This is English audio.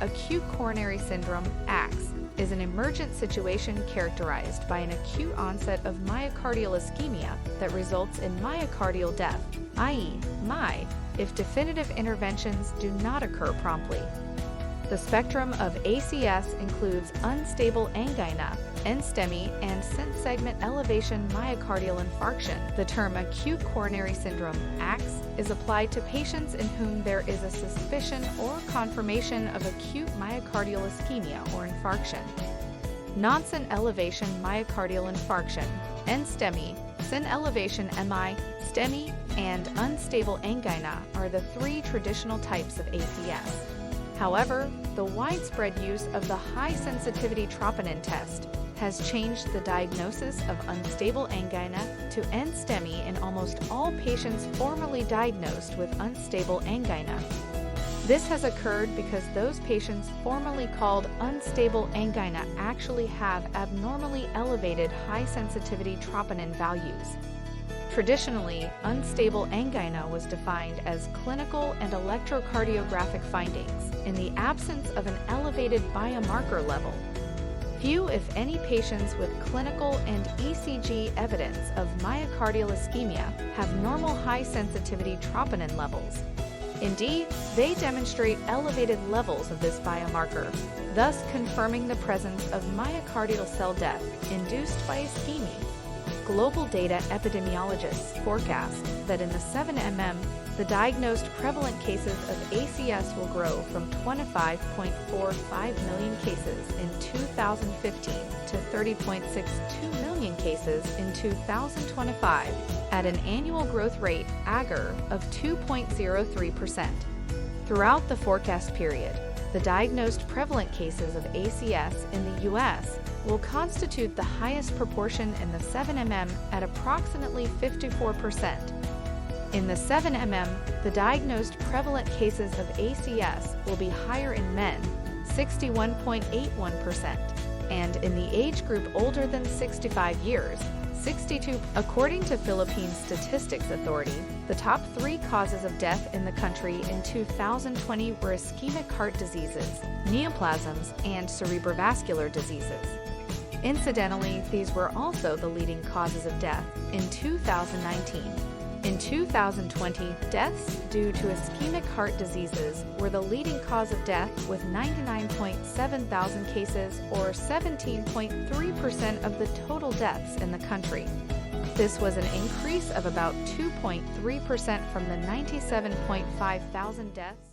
Acute coronary syndrome, ACS, is an emergent situation characterized by an acute onset of myocardial ischemia that results in myocardial death, i.e., MI, if definitive interventions do not occur promptly. The spectrum of ACS includes unstable angina, NSTEMI, and segment elevation myocardial infarction. The term acute coronary syndrome, ACS, is applied to patients in whom there is a suspicion or confirmation of acute myocardial ischemia or infarction. Non-SYN elevation myocardial infarction, NSTEMI, SYN elevation MI, STEMI, and unstable angina are the three traditional types of ACS. However, the widespread use of the high-sensitivity troponin test has changed the diagnosis of unstable angina to NSTEMI in almost all patients formerly diagnosed with unstable angina. This has occurred because those patients formerly called unstable angina actually have abnormally elevated high-sensitivity troponin values. Traditionally, unstable angina was defined as clinical and electrocardiographic findings in the absence of an elevated biomarker level. Few, if any, patients with clinical and ECG evidence of myocardial ischemia have normal high-sensitivity troponin levels. Indeed, they demonstrate elevated levels of this biomarker, thus confirming the presence of myocardial cell death induced by ischemia. Global data epidemiologists forecast that in the 7mm, the diagnosed prevalent cases of ACS will grow from 25.45 million cases in 2015 to 30.62 million cases in 2025, at an annual growth rate (AGR) of 2.03%. Throughout the forecast period, the diagnosed prevalent cases of ACS in the U.S. will constitute the highest proportion in the 7mm at approximately 54%. In the 7mm, the diagnosed prevalent cases of ACS will be higher in men, 61.81%, and in the age group older than 65 years, 62%. According to Philippine Statistics Authority, the top three causes of death in the country in 2020 were ischemic heart diseases, neoplasms, and cerebrovascular diseases. Incidentally, these were also the leading causes of death in 2019. In 2020, deaths due to ischemic heart diseases were the leading cause of death with 99.7 thousand cases, or 17.3% of the total deaths in the country. This was an increase of about 2.3% from the 97.5 thousand deaths